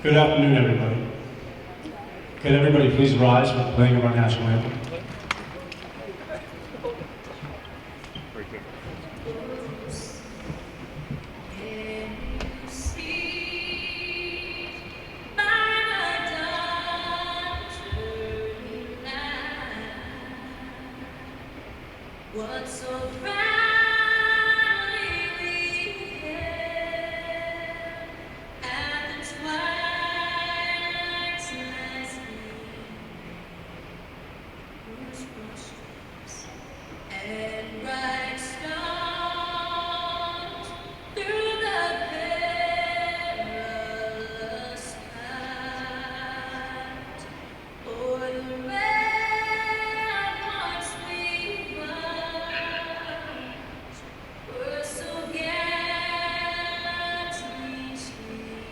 Good afternoon, everybody. Can everybody please rise for the playing of our national anthem? What's so proudly we hailed at the twilight's last gleam, whose footsteps and bright stars through the perilous fight o'er the ramparts we watched were so gallantly streamed.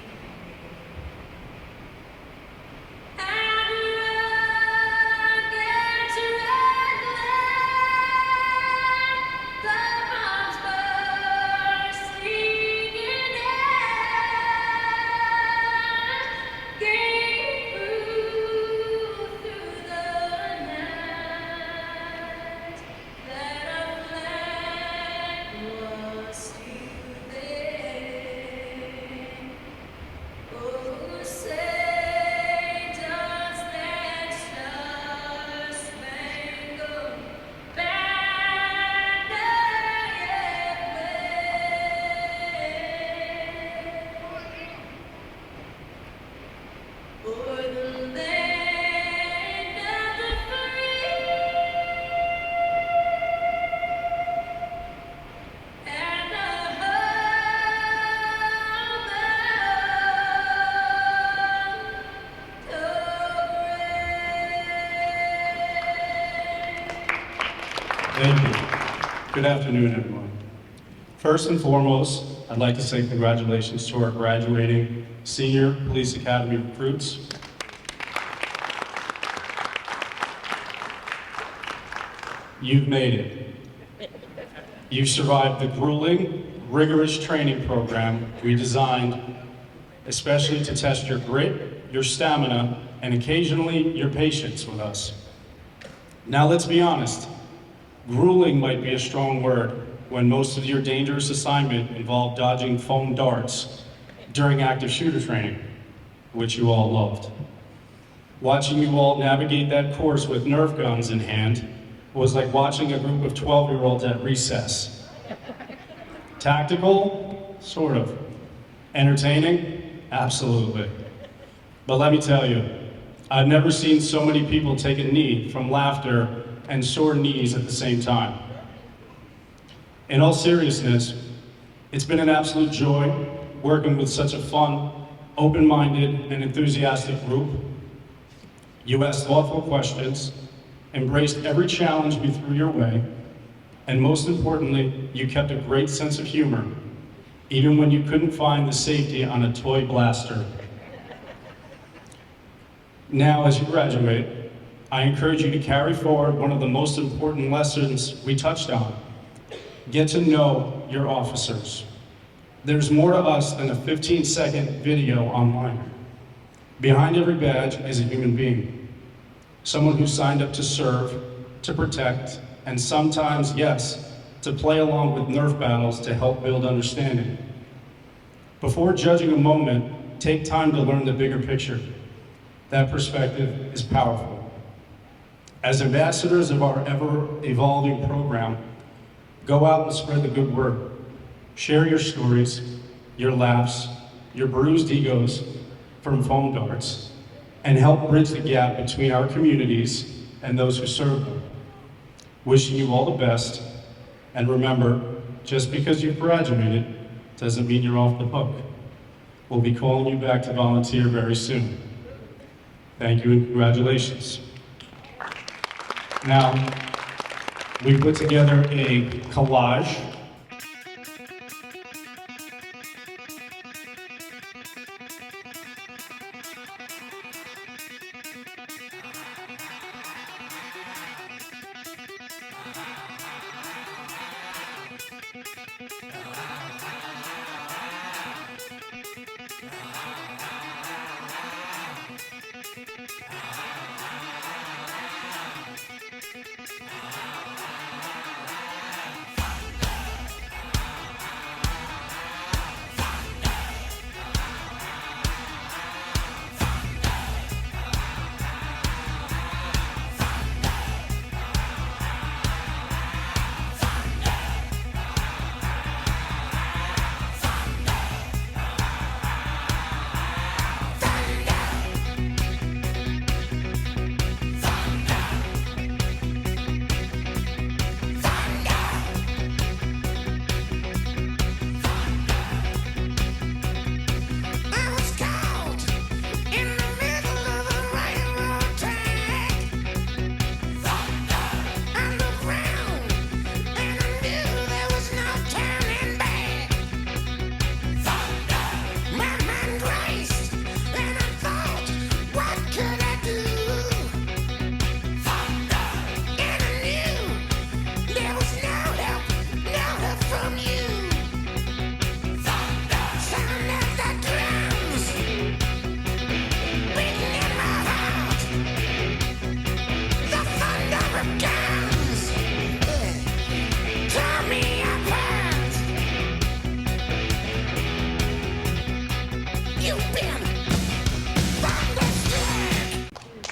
And rugged Redland, the bombs bursting in air, gave proof through the night that our flag was still there. Oh, say does that star-spangled banner yet wave o'er the land of the free and the home of the brave? Thank you. Good afternoon, everyone. First and foremost, I'd like to say congratulations to our graduating senior police academy recruits. You've made it. You've survived the grueling, rigorous training program we designed especially to test your grit, your stamina, and occasionally your patience with us. Now let's be honest, grueling might be a strong word when most of your dangerous assignment involved dodging foam darts during active shooter training, which you all loved. Watching you all navigate that course with Nerf guns in hand was like watching a group of 12-year-olds at recess. Tactical? Sort of. Entertaining? Absolutely. But let me tell you, I've never seen so many people take a knee from laughter and sore knees at the same time. In all seriousness, it's been an absolute joy working with such a fun, open-minded, and enthusiastic group. You asked thoughtful questions, embraced every challenge we threw your way, and most importantly, you kept a great sense of humor, even when you couldn't find the safety on a toy blaster. Now, as you graduate, I encourage you to carry forward one of the most important lessons we touched on. Get to know your officers. There's more to us than a 15-second video online. Behind every badge is a human being, someone who signed up to serve, to protect, and sometimes, yes, to play along with Nerf battles to help build understanding. Before judging a moment, take time to learn the bigger picture. That perspective is powerful. As ambassadors of our ever-evolving program, go out and spread the good word. Share your stories, your laughs, your bruised egos from foam darts, and help bridge the gap between our communities and those who serve them. Wishing you all the best, and remember, just because you've graduated doesn't mean you're off the hook. We'll be calling you back to volunteer very soon. Thank you and congratulations. Now, we put together a collage.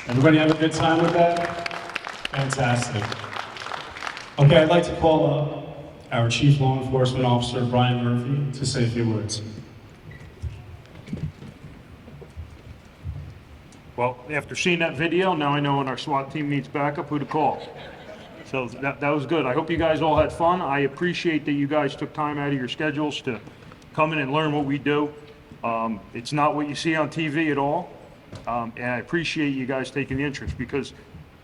Everybody have a good time with that? Fantastic. Okay, I'd like to call up our Chief Law Enforcement Officer, Brian Murphy, to say a few words. Well, after seeing that video, now I know when our SWAT team needs backup, who to call. So that was good. I hope you guys all had fun. I appreciate that you guys took time out of your schedules to come in and learn what we do. It's not what you see on TV at all. And I appreciate you guys taking the interest, because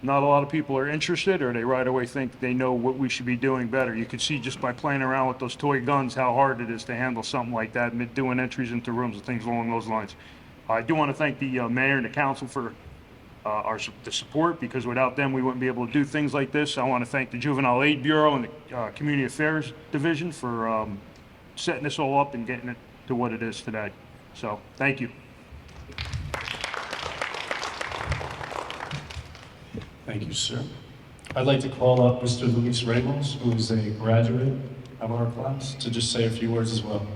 not a lot of people are interested, or they right away think they know what we should be doing better. You can see just by playing around with those toy guns how hard it is to handle something like that, and doing entries into rooms and things along those lines. I do want to thank the mayor and the council for the support, because without them, we wouldn't be able to do things like this. I want to thank the Juvenile Aid Bureau and the Community Affairs Division for setting this all up and getting it to what it is today. So, thank you. Thank you, sir. I'd like to call up Mr. Luis Ramos, who is a graduate of our class, to just say a few words as well.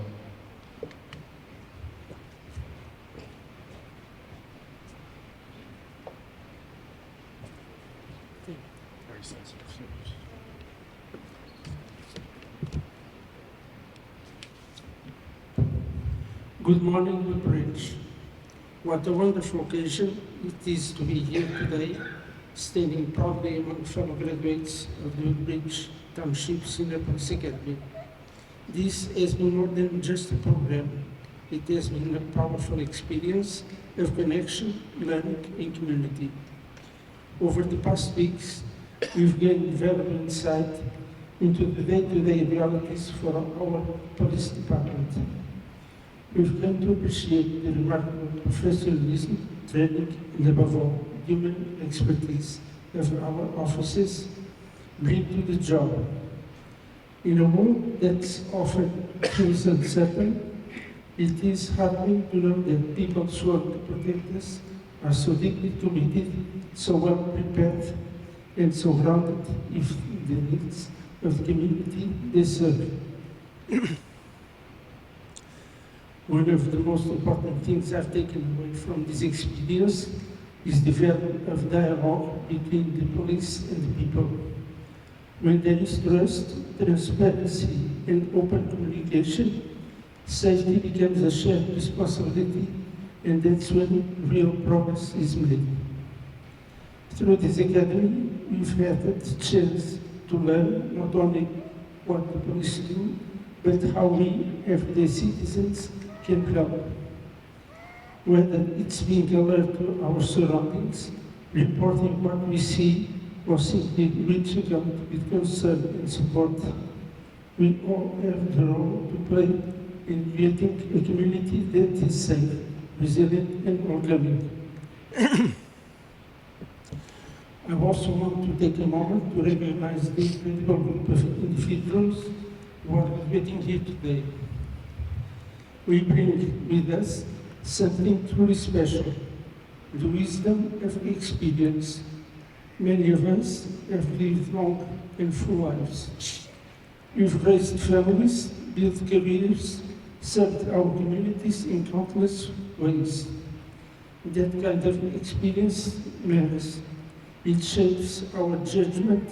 Good morning, Woodbridge. What a wonderful occasion it is to be here today, standing proudly among fellow graduates of the Woodbridge Township Senior Police Academy. This has been more than just a program. It has been a powerful experience of connection, learning, and community. Over the past weeks, we've gained valuable insight into the day-to-day realities for our police department. We've come to appreciate the remarkable professionalism, training, and above all, human expertise of our officers bring to the job. In a world that's often feels uncertain, it is heartening to know that people who want to protect us are so deeply committed, so well prepared, and so grounded in the needs of the community they serve. One of the most important things I've taken away from this experience is the value of dialogue between the police and the people. When there is trust, transparency, and open communication, safety becomes a shared responsibility, and that's when real progress is made. Through this academy, we've had the chance to learn not only what the police do, but how we, everyday citizens, can help. Whether it's being alert to our surroundings, reporting what we see, or simply reaching out with concern and support, we all have the role to play in creating a community that is safe, resilient, and welcoming. I also want to take a moment to recognize the incredible group of individuals who are graduating here today. We bring with us something truly special, the wisdom of experience. Many of us have lived long and full lives. We've raised families, built careers, served our communities in countless ways. That kind of experience matters. It shapes our judgment,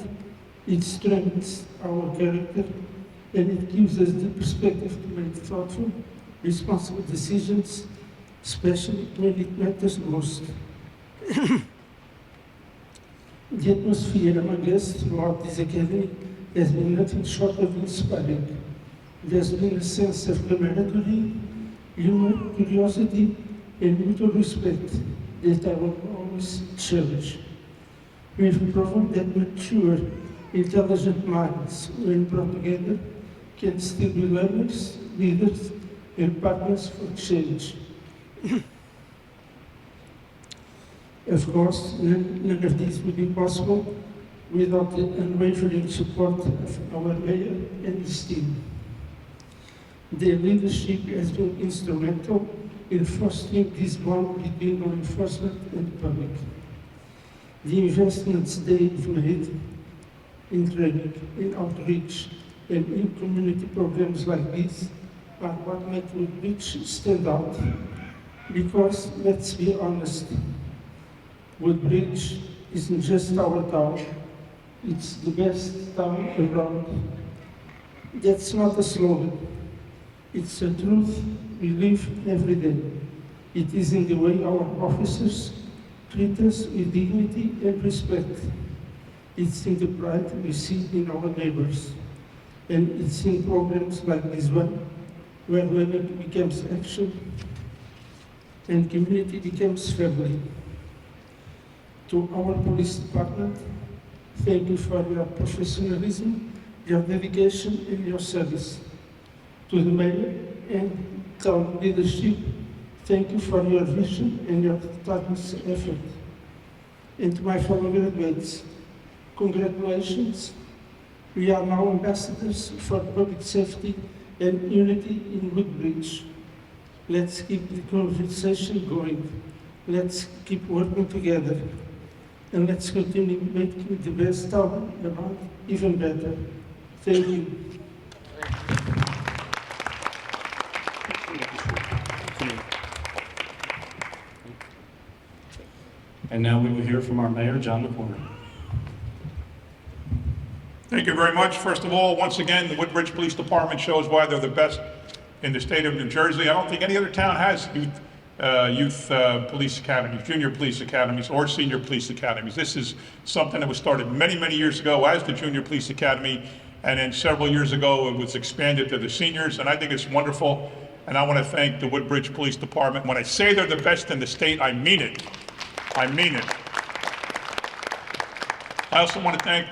it strengthens our character, and it gives us the perspective to make thoughtful, responsible decisions, especially when it matters most. The atmosphere among us throughout this academy has been nothing short of inspiring. There's been a sense of camaraderie, humor, curiosity, and mutual respect that I will always cherish. We've proven that mature, intelligent minds, when brought together, can still be learners, leaders, and partners for change. Of course, none of this would be possible without the unwavering support of our mayor and his team. Their leadership has been instrumental in fostering this bond between law enforcement and the public. The investments they've made in training, in outreach, and in community programs like this are what make Woodbridge stand out. Because, let's be honest, Woodbridge isn't just our town, it's the best town around. That's not a slogan, it's a truth we live every day. It is in the way our officers treat us with dignity and respect. It's in the pride we see in our neighbors. And it's in programs like this one, where learning becomes action and community becomes family. To our police department, thank you for your professionalism, your dedication, and your service. To the mayor and town leadership, thank you for your vision and your tireless effort. And to my fellow graduates, congratulations. We are now ambassadors for public safety and unity in Woodbridge. Let's keep the conversation going. Let's keep working together. And let's continue making the best town around even better. Thank you. And now we will hear from our mayor, John McCormick. Thank you very much. First of all, once again, the Woodbridge Police Department shows why they're the best in the state of New Jersey. I don't think any other town has youth police academies, junior police academies, or senior police academies. This is something that was started many, many years ago as the junior police academy, and then several years ago it was expanded to the seniors, and I think it's wonderful. And I want to thank the Woodbridge Police Department. When I say they're the best in the state, I mean it. I mean it. I also want to thank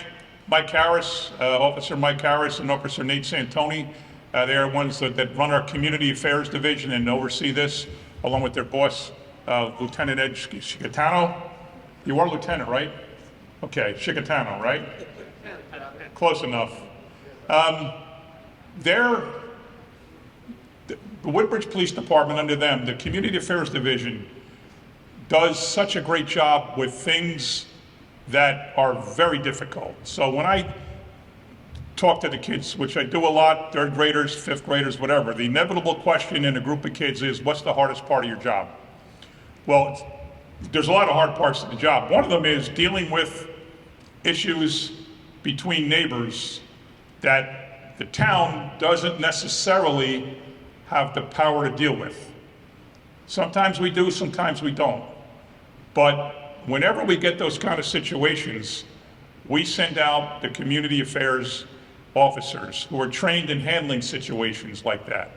Mike Harris, Officer Mike Harris, and Officer Nate Santoni. They are ones that run our Community Affairs Division and oversee this, along with their boss, Lieutenant Ed Chicatano. You are Lieutenant, right? Okay, Chicatano, right? Close enough. The Woodbridge Police Department, under them, the Community Affairs Division, does such a great job with things that are very difficult. So when I talk to the kids, which I do a lot, third graders, fifth graders, whatever, the inevitable question in a group of kids is, what's the hardest part of your job? Well, there's a lot of hard parts of the job. One of them is dealing with issues between neighbors that the town doesn't necessarily have the power to deal with. Sometimes we do, sometimes we don't. But whenever we get those kind of situations, we send out the community affairs officers who are trained in handling situations like that.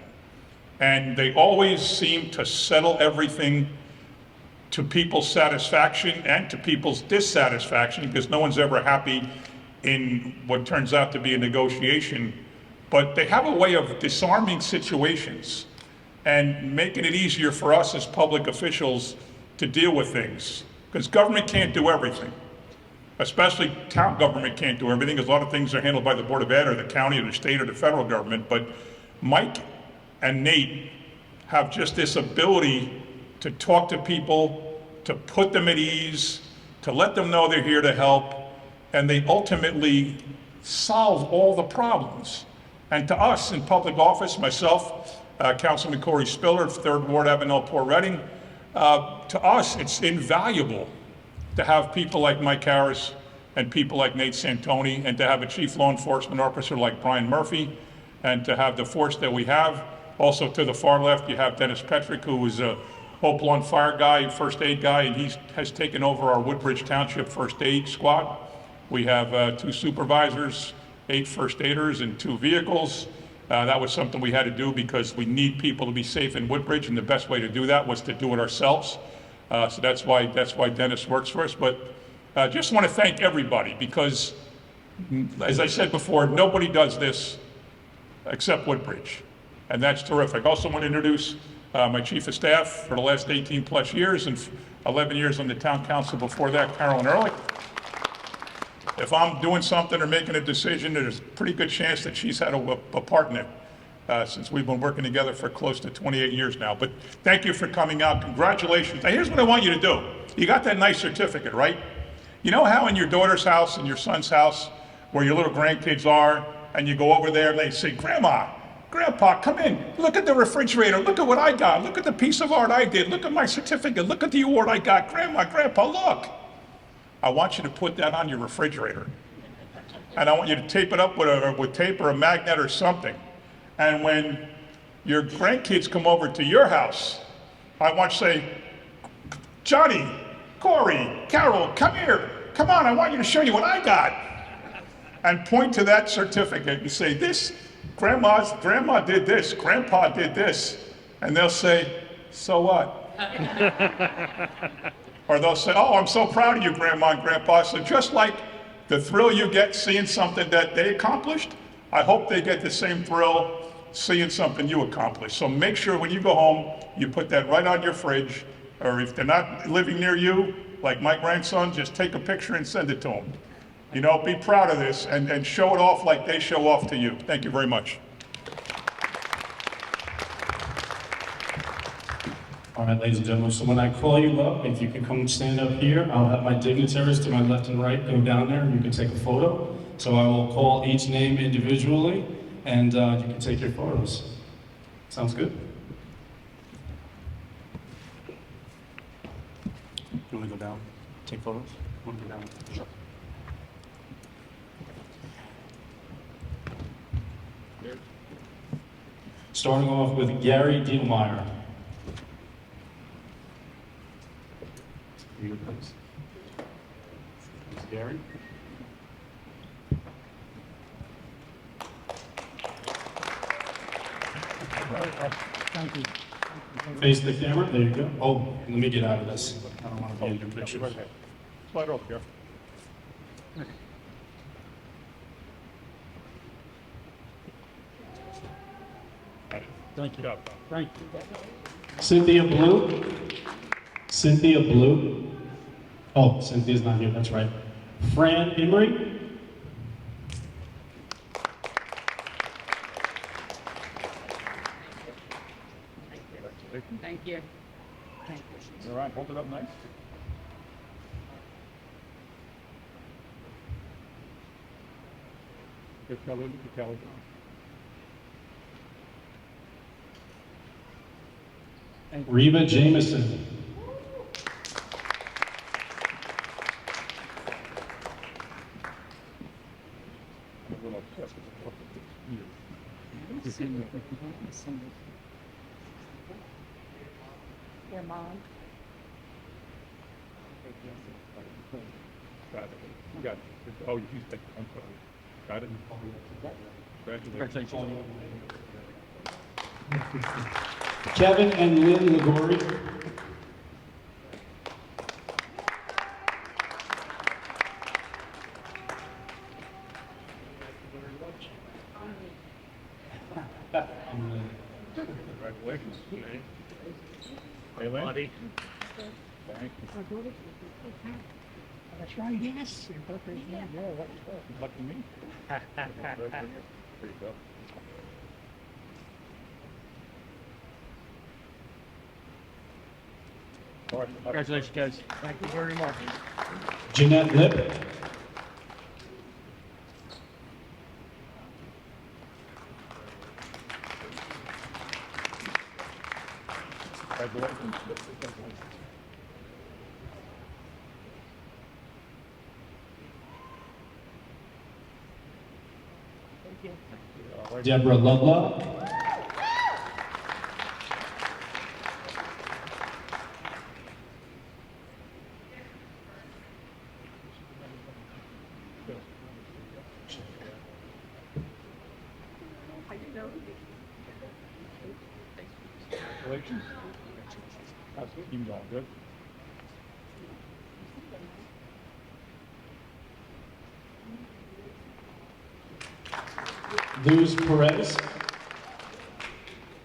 And they always seem to settle everything to people's satisfaction and to people's dissatisfaction, because no one's ever happy in what turns out to be a negotiation. But they have a way of disarming situations and making it easier for us as public officials to deal with things. Because government can't do everything. Especially town government can't do everything, because a lot of things are handled by the Board of Ed or the county or the state or the federal government. But Mike and Nate have just this ability to talk to people, to put them at ease, to let them know they're here to help, and they ultimately solve all the problems. And to us in public office, myself, Councilman Corey Spiller, 3rd Ward, Avenel Port Reading, to us it's invaluable to have people like Mike Harris and people like Nate Santoni, and to have a chief law enforcement officer like Brian Murphy, and to have the force that we have. Also to the far left, you have Dennis Petrick, who is a Hope Lawn Fire guy, first aid guy, and he has taken over our Woodbridge Township first aid squad. We have 2 supervisors, 8 first aiders, and 2 vehicles. That was something we had to do because we need people to be safe in Woodbridge, and the best way to do that was to do it ourselves. So that's why Dennis works for us. But just want to thank everybody, because, as I said before, nobody does this except Woodbridge, and that's terrific. I also want to introduce my chief of staff for the last 18 plus years, and 11 years on the town council before that, Carolyn Ehrlich. If I'm doing something or making a decision, there's a pretty good chance that she's had a part in it, since we've been working together for close to 28 years now. But thank you for coming out. Congratulations. Now, here's what I want you to do. You got that nice certificate, right? You know how in your daughter's house and your son's house, where your little grandkids are, and you go over there and they say, Grandma, Grandpa, come in. Look at the refrigerator. Look at what I got. Look at the piece of art I did. Look at my certificate. Look at the award I got. Grandma, Grandpa, look. I want you to put that on your refrigerator. And I want you to tape it up with tape or a magnet or something. And when your grandkids come over to your house, I want you to say, Johnny, Corey, Carol, come here. Come on, I want you to show you what I got. And point to that certificate and say, this, grandma did this, grandpa did this. And they'll say, so what? Or they'll say, oh, I'm so proud of you, grandma and grandpa. So just like the thrill you get seeing something that they accomplished, I hope they get the same thrill seeing something you accomplished. So make sure when you go home, you put that right on your fridge, or if they're not living near you, like my grandson, just take a picture and send it to them. You know, be proud of this and show it off like they show off to you. Thank you very much. All right, ladies and gentlemen, so when I call you up, if you can come stand up here, I'll have my dignitaries to my left and right go down there and you can take a photo. So I will call each name individually and you can take your photos. Sounds good? You want to go down, take photos? Want to go down? Sure. Starting off with Gary Dielmeyer. Here, please. There's Gary. Thank you. Face the camera. There you go. Oh, let me get out of this. I don't want to be in your picture. Slide off here. Thank you. Thank you. Cynthia Blue. Cynthia Blue. Oh, Cynthia's not here. That's right. Fran Emery. Thank you. All right, hold it up nice. Here, Kelly, look at Kelly. Reba Jameson. Your mom. Got it. You got it. Oh, you used it. I'm sorry. Got it? Congratulations. Kevin and Lynn Ligori. Congratulations. Hey, Lynn. Buddy. Thank you. That's right, yes. Yeah, lucky me. There you go. All right. Congratulations, guys. Thank you very much. Jeanette Lip. Congratulations. Deborah Ludlow. Congratulations. How's the team going? Good? Luz Perez.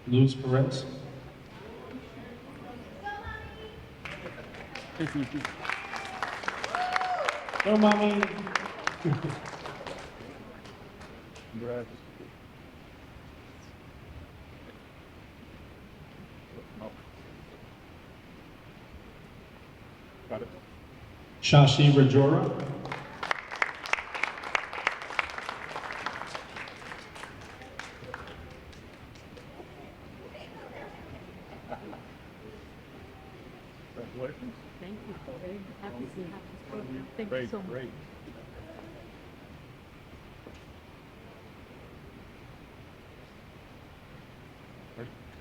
Luz Perez. Go, mommy. Congrats. Got it. Shashi Rajora. Thank you. Very happy to have this program. Thank you so much.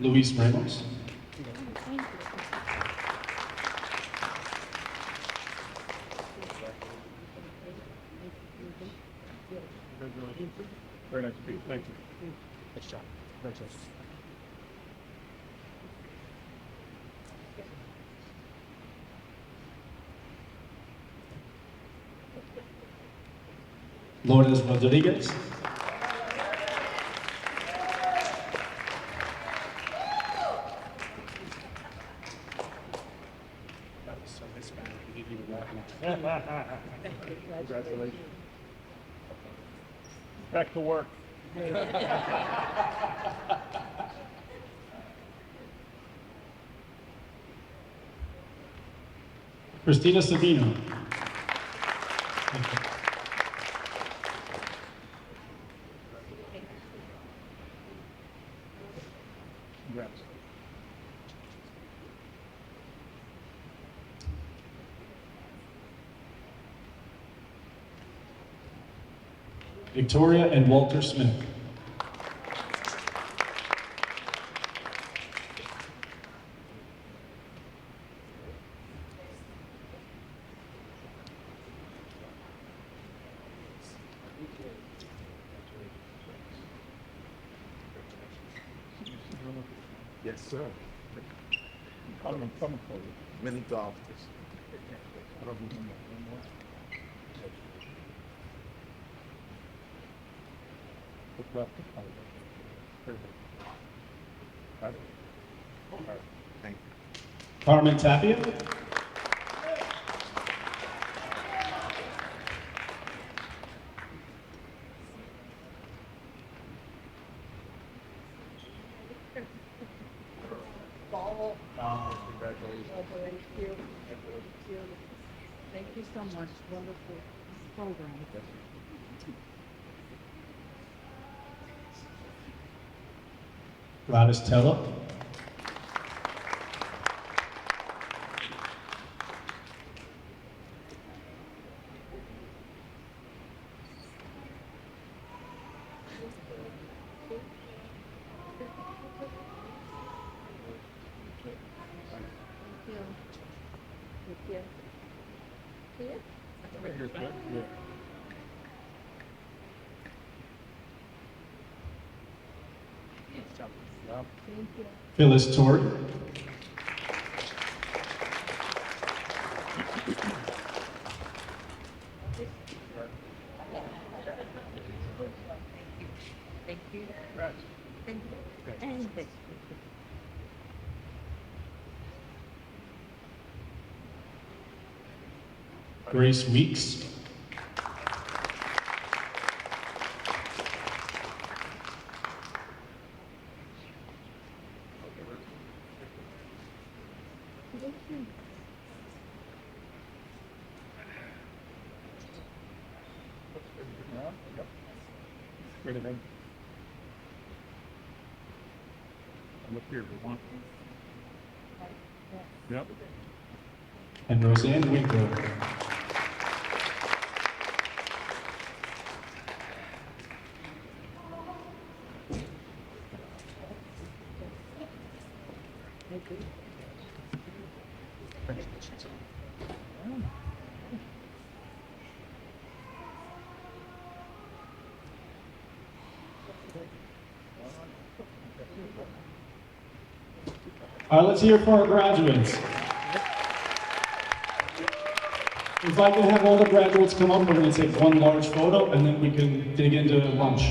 Luis Ramos. Thank you. Very nice to meet you. Thank you. Nice job. Nice job. Lourdes Rodriguez. Congratulations. Back to work. Christina Sabino. Congrats. Victoria and Walter Smith. Yes, sir. Coming for you. Many golfers. I don't remember. One more. Look left. Perfect. Got it. All right. Thank you. Carmen Tapia. Congratulations. Thank you. Thank you so much. Wonderful program. Gladys Tello. Yeah. Phyllis Torrey. Thank you. Thank you. And thank you. Grace Weeks. Great event. Look here, everyone. Yep. And Roseanne Winkler. All right, let's hear it for our graduates. If I can have all the graduates come up, we're going to take one large photo and then we can dig into lunch.